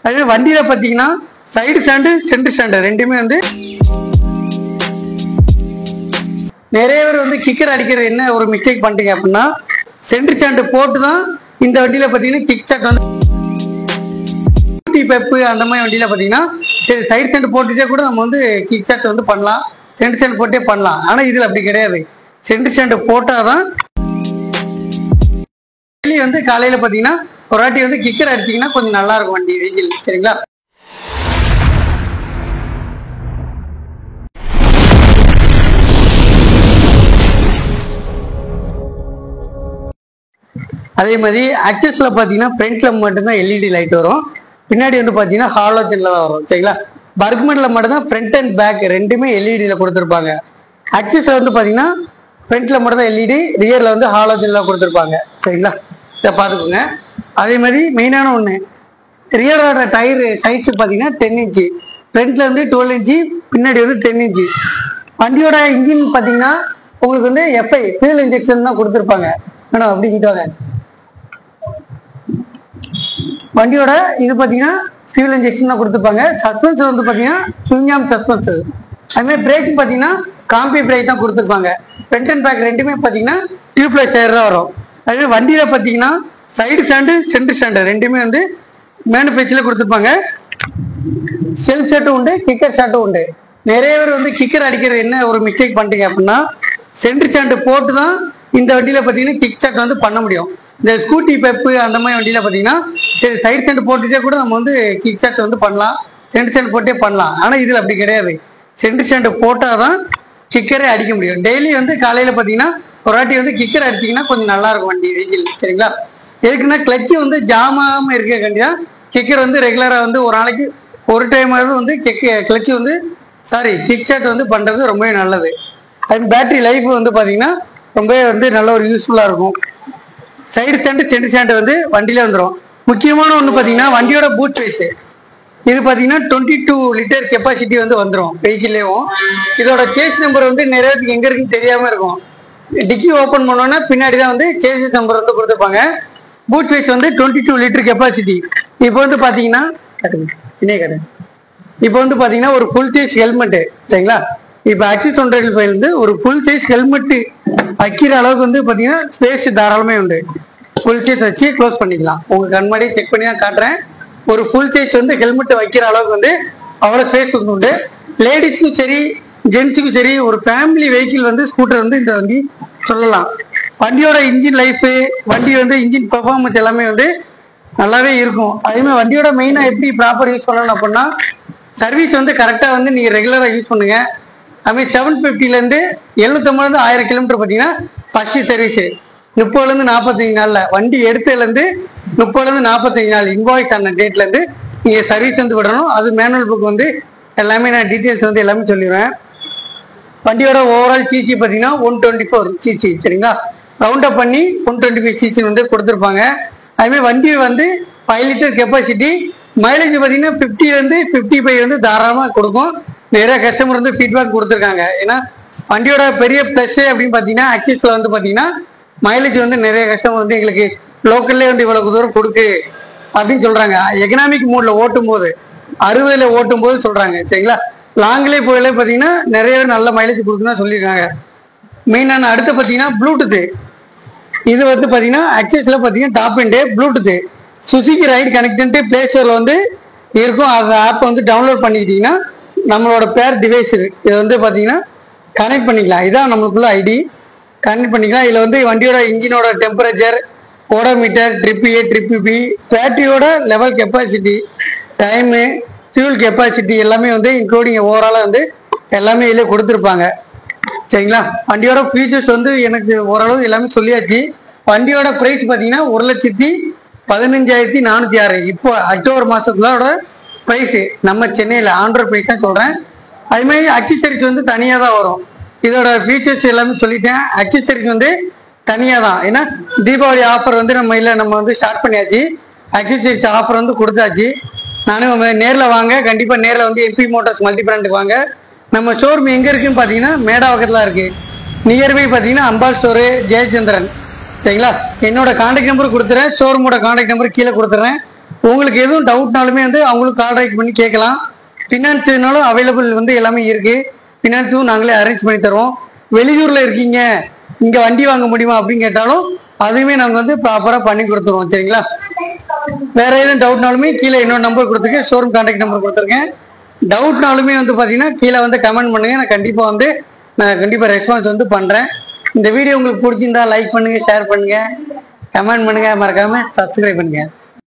அதே வண்டியில பாத்தீங்கன்னா சைடு ஸ்டாண்டு சென்டர் ஸ்டாண்டு ரெண்டுமே வந்து நிறைய பேர் வந்து கிக்கர் அடிக்கிறது என்ன ஒரு மிஸ்டேக் பண்ணிட்டீங்க அப்படின்னா சென்டர் ஸ்டாண்டு போட்டு தான் இந்த வண்டியில பாத்தீங்கன்னா கிக் ஸ்டார்ட் வந்து பெப்பு அந்த மாதிரி வண்டியில பாத்தீங்கன்னா சரி சைடு ஸ்டாண்டு போட்டுட்டே கூட நம்ம வந்து கிக் ஸ்டார்ட் வந்து பண்ணலாம், சென்டர் ஸ்டாண்டு போட்டே பண்ணலாம். ஆனா இதுல அப்படி கிடையாது. சென்டர் ஸ்டாண்டு போட்டாதான் வந்து காலையில பாத்தீங்கன்னா ஒரு வாட்டி வந்து கிக்கர் அடிச்சீங்கன்னா கொஞ்சம் நல்லா இருக்கும் வண்டி வெஹிக்கிள். சரிங்களா? அதே மாதிரி ஆக்சஸ்ல பாத்தீங்கன்னா ஃப்ரண்ட்ல மட்டும்தான் எல்இடி லைட் வரும், பின்னாடி வந்து பாத்தீங்கன்னா ஹாலோஜன்ல தான் வரும். சரிங்களா? பர்க்மென்ல மட்டும்தான் ஃப்ரண்ட் அண்ட் பேக் ரெண்டுமே எல்இடியில கொடுத்துருப்பாங்க. ஆக்சஸ்ல வந்து பாத்தீங்கன்னா ஃப்ரண்ட்ல மட்டும் தான் எல்இடி, ரியர்ல வந்து ஹாலோஜன்ல கொடுத்துருப்பாங்க. சரிங்களா? இதை பார்த்துக்கோங்க. அதே மாதிரி மெயினான ஒன்று, ரியரோட டயர் சைஸ் பார்த்தீங்கன்னா 10 இன்ச்சு, ஃப்ரண்ட்ல வந்து 12 இன்ச்சு, பின்னாடி வந்து 10 இன்ச்சு. வண்டியோட இன்ஜின் பார்த்தீங்கன்னா உங்களுக்கு வந்து எஃப்ஐ ஃபியூல் இன்ஜெக்ஷன் தான் கொடுத்துருப்பாங்க. வேணும் அப்படிங்கிட்டாங்க. வண்டியோட இது பார்த்தீங்கன்னா ஃபியூல் இன்ஜெக்ஷன் தான் கொடுத்துருப்பாங்க. சஸ்பென்ஸ் வந்து பார்த்தீங்கன்னா சுவிங்காம் சஸ்பென்ஸ். அதுமாதிரி பிரேக் பார்த்தீங்கன்னா காம்பி பிரேக் தான் கொடுத்துருப்பாங்க. ஃப்ரண்ட் அண்ட் பேக் ரெண்டுமே பார்த்தீங்கன்னா டியூப்லெஸ் டயர் தான் வரும். அதே வண்டியில பார்த்தீங்கன்னா சைடு ஸ்டாண்டு சென்டர் ஸ்டாண்டு ரெண்டுமே வந்து மேனுஃபேக்சர்ல கொடுத்துருப்பாங்க. செல்ஃப் ஸ்டார்ட்டும் உண்டு, கிக்கர் ஸ்டார்ட்டும் உண்டு. நிறைய பேர் வந்து கிக்கர் அடிக்கிறது என்ன ஒரு மிஸ்டேக் பண்ணிட்டீங்க அப்படின்னா சென்டர் ஸ்டாண்டு போட்டு தான் இந்த வண்டியில பார்த்தீங்கன்னா கிக் ஸ்டார்ட் வந்து பண்ண முடியும். இந்த ஸ்கூட்டி பெப்பு அந்த மாதிரி வண்டியில பார்த்தீங்கன்னா சரி சைடு ஸ்டாண்டு போட்டுட்டே கூட நம்ம வந்து கிக் ஸ்டார்ட் வந்து பண்ணலாம், சென்டர் ஸ்டாண்டு போட்டே பண்ணலாம். ஆனா இதுல அப்படி கிடையாது. சென்டர் ஸ்டாண்டு போட்டாதான் கிக்கரே அடிக்க முடியும். டெய்லி வந்து காலையில பார்த்தீங்கன்னா ஒரு வாட்டி வந்து கிக்கர் அடிச்சிங்கன்னா கொஞ்சம் நல்லா இருக்கும் வண்டி வெஹிக்கிள். சரிங்களா? எதுக்குன்னா கிளச்சு வந்து ஜாமாம இருக்க கண்டிதான் கிக்கர் வந்து ரெகுலரா வந்து ஒரு நாளைக்கு ஒரு டைமாவது வந்து கிளச்சு வந்து கிக் ஸ்டார்ட் வந்து பண்றது ரொம்பவே நல்லது. அது பேட்டரி லைஃப் வந்து பாத்தீங்கன்னா ரொம்பவே வந்து நல்ல ஒரு யூஸ்ஃபுல்லா இருக்கும். சைடு ஸ்டாண்டு சென்டர் ஸ்டாண்டு வந்து வண்டியில வந்துடும். முக்கியமான ஒன்று பார்த்தீங்கன்னா வண்டியோட பூட் ஸ்பேஸ் இது பார்த்தீங்கன்னா 22 லிட்டர் கெப்பாசிட்டி வந்து வந்துடும் வெஹிக்கிள்லேயும். இதோட சேஸ் நம்பர் வந்து நிறைய பேருக்கு எங்க இருக்குன்னு தெரியாம இருக்கும். டிக்கி ஓப்பன் பண்ணோன்னா பின்னாடி தான் வந்து சேசஸ் நம்பர் வந்து கொடுத்துருப்பாங்க. பூட் ஸ்பேஸ் வந்து 22 லிட்டர் கெப்பாசிட்டி. இப்போ வந்து பார்த்தீங்கன்னா ஒரு ஃபுல் சைஸ் ஹெல்மெட்டு. சரிங்களா? இப்போ ஆக்சிஸ் 125 வந்து ஒரு ஃபுல் சைஸ் ஹெல்மெட்டு வைக்கிற அளவுக்கு வந்து பார்த்தீங்கன்னா ஸ்பேஸ் தாராளமே உண்டு. ஃபுல் சைஸ் வச்சு க்ளோஸ் பண்ணிக்கலாம். உங்கள் கண்மாடியே செக் பண்ணி தான் காட்டுறேன். ஒரு ஃபுல் சைஸ் வந்து ஹெல்மெட் வைக்கிற அளவுக்கு வந்து அவ்வளோ ஸ்பேஸ் உண்டு. லேடிஸ்க்கும் சரி ஜென்ஸுக்கும் சரி ஒரு ஃபேமிலி வெஹிக்கிள் வந்து ஸ்கூட்டர் வந்து இந்த வண்டி சொல்லலாம். வண்டியோட இன்ஜின் லைஃபு, வண்டி வந்து இன்ஜின் பெர்ஃபார்மன்ஸ் எல்லாமே வந்து நல்லாவே இருக்கும். அதேமாதிரி வண்டியோட மெயினாக எப்படி ப்ராப்பர் யூஸ் பண்ணணும் அப்படின்னா சர்வீஸ் வந்து கரெக்டாக வந்து நீங்கள் ரெகுலராக யூஸ் பண்ணுங்க. அதுமாதிரி 750லேருந்து 750 1000 கிலோமீட்டர் பார்த்தீங்கன்னா ஃபர்ஸ்ட் சர்வீஸு 30லேருந்து 45 நாளில் வண்டி எடுத்ததுலேருந்து 30லேருந்து 45 நாள் இன்வாய்ஸ் ஆன டேட்லேருந்து நீங்கள் சர்வீஸ் வந்து விடணும். அது மேனுவல் புக் வந்து எல்லாமே நான் டீட்டெயில்ஸ் வந்து எல்லாமே சொல்லிடுவேன். வண்டியோட ஓவரால் சிசி பார்த்தீங்கன்னா 124 சிசி. சரிங்களா? ரவுண்ட் அப் பண்ணி 125 சிசி வந்து கொடுத்துருப்பாங்க. அதுமாதிரி வண்டி வந்து 5 லிட்டர் கெப்பாசிட்டி. மைலேஜ் பார்த்தீங்கன்னா 50லேருந்து 55 வந்து தாராளமாக கொடுக்கும். நிறைய கஸ்டமர் வந்து ஃபீட்பேக் கொடுத்துருக்காங்க. ஏன்னா வண்டியோட பெரிய ப்ளஸ் அப்படின்னு பார்த்தீங்கன்னா ஆக்சிஸில் வந்து பார்த்தீங்கன்னா மைலேஜ் வந்து நிறைய கஸ்டமர் வந்து எங்களுக்கு லோக்கல்லே வந்து இவ்வளவு தூரம் கொடுக்கு அப்படின்னு சொல்றாங்க. எக்கனாமிக் மோட்ல ஓட்டும் போது 60ல ஓட்டும் போது சொல்றாங்க. சரிங்களா? லாங்லேயே போயில பார்த்தீங்கன்னா நிறைய நல்ல மைலேஜ் கொடுக்குன்னு சொல்லியிருக்காங்க. மெயினான அடுத்து பார்த்தீங்கன்னா ப்ளூடூத்து. இது வந்து பார்த்தீங்கன்னா ஆக்சிஸ்ல பார்த்தீங்கன்னா top and bluetooth Suzuki right connect play ஸ்டோர்ல வந்து இருக்கும். அந்த ஆப்பை வந்து டவுன்லோட் பண்ணிக்கிட்டீங்கன்னா நம்மளோட பேர் டிவைஸ் இதை வந்து பார்த்தீங்கன்னா கனெக்ட் பண்ணிக்கலாம். இதான் நம்மளுக்குள்ள ஐடி கனெக்ட் பண்ணிக்கலாம். இதில் வந்து வண்டியோட இன்ஜினோட temperature, odometer, trip A trip B, பேட்டரியோட level capacity, time, fuel capacity எல்லாமே வந்து இன்க்ளூடிங் ஓவராலாக வந்து எல்லாமே இதில் கொடுத்துருப்பாங்க. சரிங்களா? வண்டியோட ஃபீச்சர்ஸ் வந்து எனக்கு ஓரளவு எல்லாமே சொல்லியாச்சு. வண்டியோட ப்ரைஸ் பார்த்தீங்கன்னா 1,15,406. இப்போ அக்டோபர் மாதத்துலோட ப்ரைஸு நம்ம சென்னையில் ஆண்ட்ராய்ட் ப்ரைஸ் தான் சொல்கிறேன். அதுமாதிரி அக்சசரிஸ் வந்து தனியாக தான் வரும். இதோட ஃபீச்சர்ஸ் எல்லாமே சொல்லிட்டேன். அக்சசரிஸ் வந்து தனியாக தான். ஏன்னா தீபாவளி ஆஃபர் வந்து நம்ம வந்து ஸ்டார்ட் பண்ணியாச்சு. அக்சசரிஸ் ஆஃபர் வந்து கொடுத்தாச்சு. நானும் நேரில் வாங்க, கண்டிப்பாக நேரில் வந்து MP மோட்டார்ஸ் மல்டி பிராண்டுக்கு வாங்க. நம்ம ஷோரூம் எங்கே இருக்குன்னு பார்த்தீங்கன்னா மேடாவக்கத்தில் இருக்குது. நியர்பை பார்த்தீங்கன்னா அம்பாள் ஸ்டோரு, ஜெயச்சந்திரன். சரிங்களா? என்னோட கான்டாக்ட் நம்பர் கொடுத்துறேன், ஷோரூமோட கான்டாக்ட் நம்பர் கீழே கொடுத்துட்றேன். உங்களுக்கு எதுவும் டவுட்னாலுமே வந்து அவங்களுக்கு கான்டாக்ட் பண்ணி கேட்கலாம். ஃபினான்ஸ்னாலும் அவைலபிள் வந்து எல்லாமே இருக்கு. ஃபினான்ஸும் நாங்களே அரேஞ்ச் பண்ணி தருவோம். வெளியூர்ல இருக்கீங்க, இங்க வண்டி வாங்க முடியுமா அப்படின்னு கேட்டாலும் அதையுமே நாங்க வந்து ப்ராப்பரா பண்ணி கொடுத்துருவோம். சரிங்களா? வேற எதுவும் டவுட்னாலுமே கீழே இன்னொரு நம்பர் கொடுத்துருக்கேன், ஷோரூம் கான்டாக்ட் நம்பர் கொடுத்துருக்கேன். டவுட்னாலுமே வந்து பாத்தீங்கன்னா கீழே வந்து கமெண்ட் பண்ணுங்க. நான் கண்டிப்பா ரெஸ்பான்ஸ் வந்து பண்றேன். இந்த வீடியோ உங்களுக்கு பிடிச்சிருந்தா லைக் பண்ணுங்க, ஷேர் பண்ணுங்க, கமெண்ட் பண்ணுங்க, மறக்காம சப்ஸ்கிரைப் பண்ணுங்க.